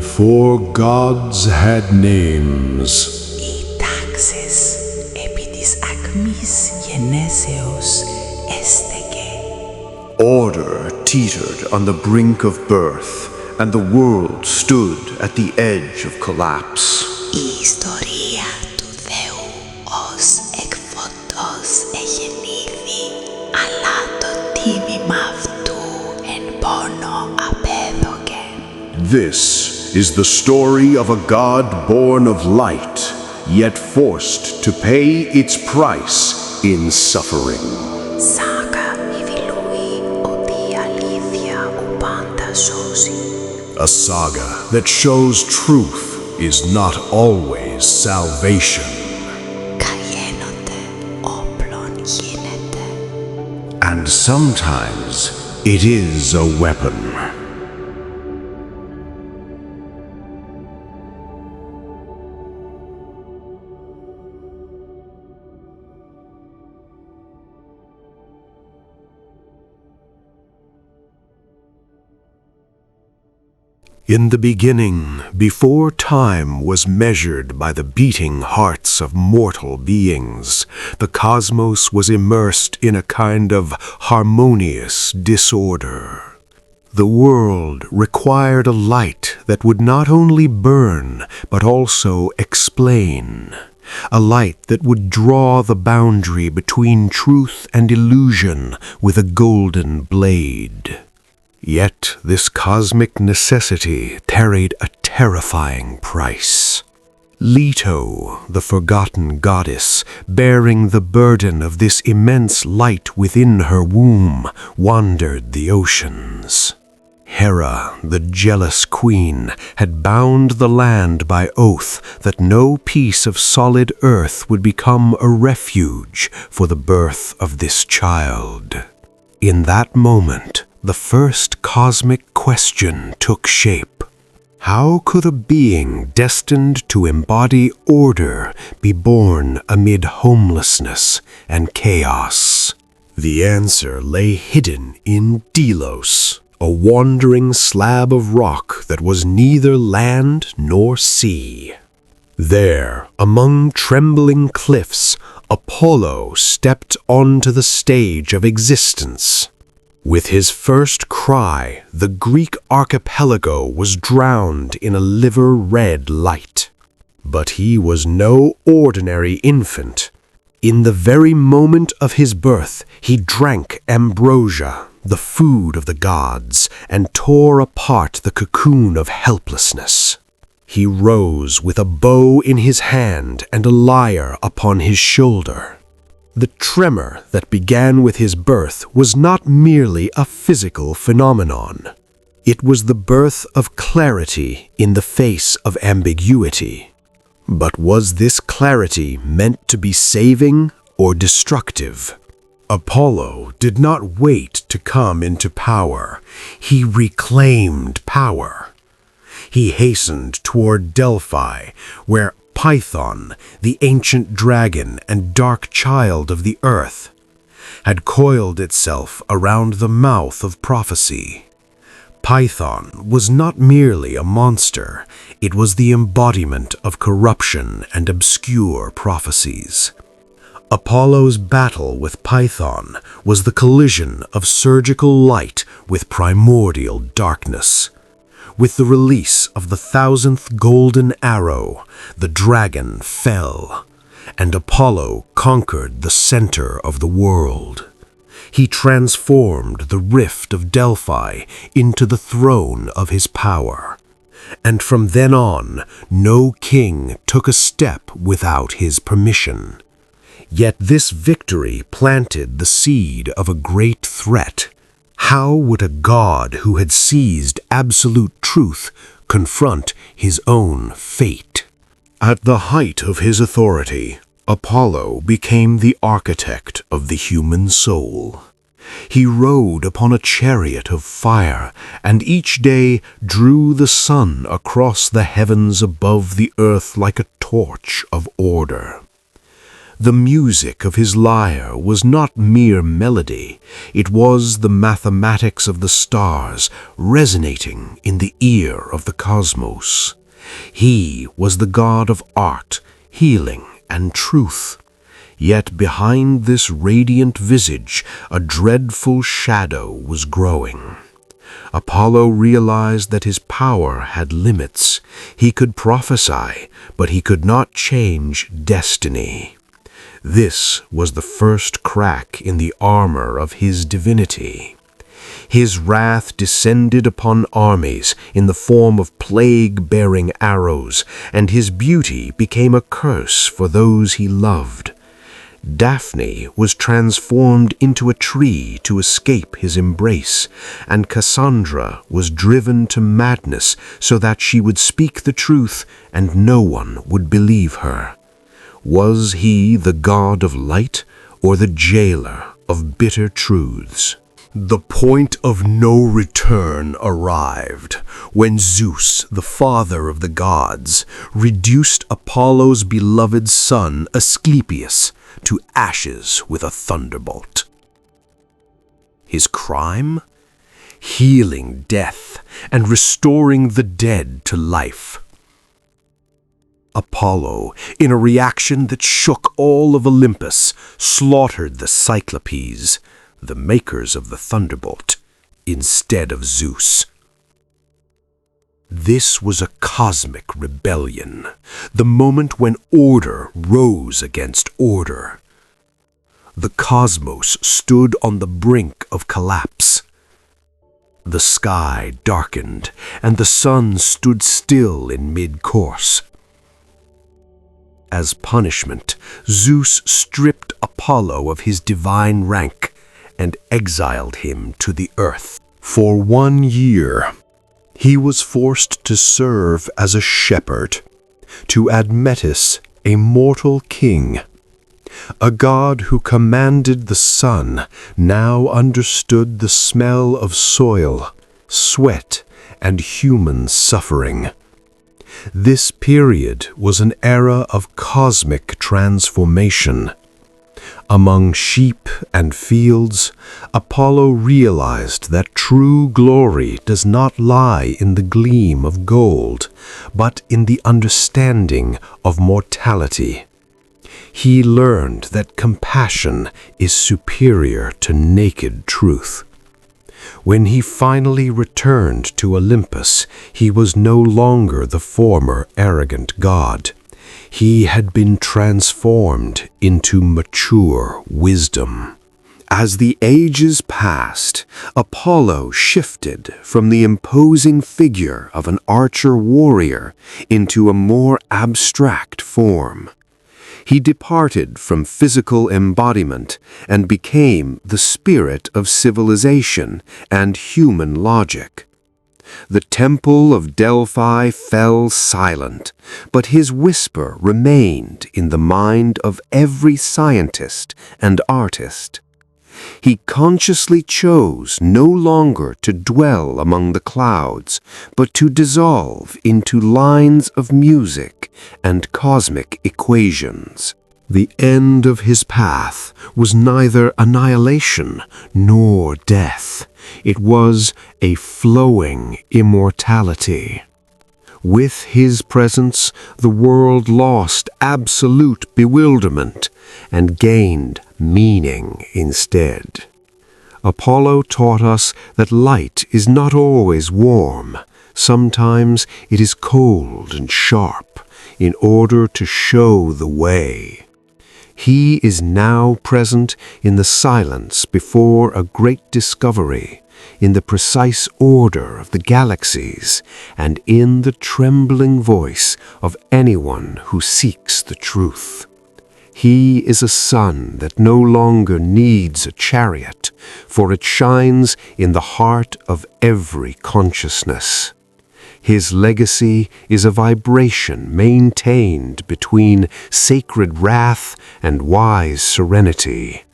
Before gods had names, οι τάξεις επί της ακμής γενέσεως έστεκε. Order teetered on the brink of birth, and the world stood at the edge of collapse. Η ιστορία του Θεού ως εκφωτός εγεννήθη, αλλά το τίμημα αυτού εν πόνο απέδωκε. This is the story of a God born of light, yet forced to pay its price in suffering. Σάκα ειδηλούει ότι η αλήθεια ου πάντα σώζει. a saga that shows truth is not always salvation. Καγένονται όπλων γίνεται. And sometimes it is a weapon. In the beginning, before time was measured by the beating hearts of mortal beings, the cosmos was immersed in a kind of harmonious disorder. The world required a light that would not only burn, but also explain. A light that would draw the boundary between truth and illusion with a golden blade. Yet this cosmic necessity carried a terrifying price. Leto, the forgotten goddess, bearing the burden of this immense light within her womb, wandered the oceans. Hera, the jealous queen, had bound the land by oath that no piece of solid earth would become a refuge for the birth of this child. In that moment, the first cosmic question took shape. How could a being destined to embody order be born amid homelessness and chaos? The answer lay hidden in Delos, a wandering slab of rock that was neither land nor sea. There, among trembling cliffs, Apollo stepped onto the stage of existence. With his first cry, the Greek archipelago was drowned in a liver-red light. But he was no ordinary infant. In the very moment of his birth, he drank ambrosia, the food of the gods, and tore apart the cocoon of helplessness. He rose with a bow in his hand and a lyre upon his shoulder. The tremor that began with his birth was not merely a physical phenomenon. It was the birth of clarity in the face of ambiguity. But was this clarity meant to be saving or destructive? Apollo did not wait to come into power. He reclaimed power. He hastened toward Delphi, where Python, the ancient dragon and dark child of the earth, had coiled itself around the mouth of prophecy. Python was not merely a monster, it was the embodiment of corruption and obscure prophecies. Apollo's battle with Python was the collision of surgical light with primordial darkness. With the release of the 1,000th golden arrow, the dragon fell, and Apollo conquered the center of the world. He transformed the rift of Delphi into the throne of his power, and from then on, no king took a step without his permission. Yet this victory planted the seed of a great threat. How would a god who had seized absolute truth confront his own fate? At the height of his authority, Apollo became the architect of the human soul. He rode upon a chariot of fire, and each day drew the sun across the heavens above the earth like a torch of order. The music of his lyre was not mere melody, it was the mathematics of the stars resonating in the ear of the cosmos. He was the god of art, healing, and truth. Yet behind this radiant visage, a dreadful shadow was growing. Apollo realized that his power had limits. He could prophesy, but he could not change destiny. This was the first crack in the armor of his divinity. His wrath descended upon armies in the form of plague-bearing arrows, and his beauty became a curse for those he loved. Daphne was transformed into a tree to escape his embrace, and Cassandra was driven to madness so that she would speak the truth and no one would believe her. Was he the god of light or the jailer of bitter truths? The point of no return arrived when Zeus, the father of the gods, reduced Apollo's beloved son Asclepius to ashes with a thunderbolt. His crime? Healing death and restoring the dead to life. Apollo, in a reaction that shook all of Olympus, slaughtered the Cyclopes, the makers of the thunderbolt, instead of Zeus. This was a cosmic rebellion, the moment when order rose against order. The cosmos stood on the brink of collapse. The sky darkened, and the sun stood still in mid-course. As punishment, Zeus stripped Apollo of his divine rank and exiled him to the earth. For 1 year, he was forced to serve as a shepherd to Admetus, a mortal king. A god who commanded the sun now understood the smell of soil, sweat, and human suffering. This period was an era of cosmic transformation. Among sheep and fields, Apollo realized that true glory does not lie in the gleam of gold, but in the understanding of mortality. He learned that compassion is superior to naked truth. When he finally returned to Olympus, he was no longer the former arrogant god. He had been transformed into mature wisdom. As the ages passed, Apollo shifted from the imposing figure of an archer warrior into a more abstract form. He departed from physical embodiment and became the spirit of civilization and human logic. The temple of Delphi fell silent, but his whisper remained in the mind of every scientist and artist. He consciously chose no longer to dwell among the clouds, but to dissolve into lines of music and cosmic equations. The end of his path was neither annihilation nor death. It was a flowing immortality. With his presence, the world lost absolute bewilderment and gained meaning instead. Apollo taught us that light is not always warm. Sometimes it is cold and sharp in order to show the way. He is now present in the silence before a great discovery, in the precise order of the galaxies, and in the trembling voice of anyone who seeks the truth. He is a sun that no longer needs a chariot, for it shines in the heart of every consciousness. His legacy is a vibration maintained between sacred wrath and wise serenity,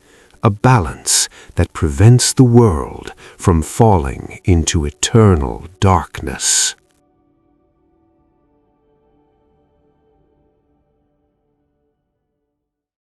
a balance that prevents the world from falling into eternal darkness.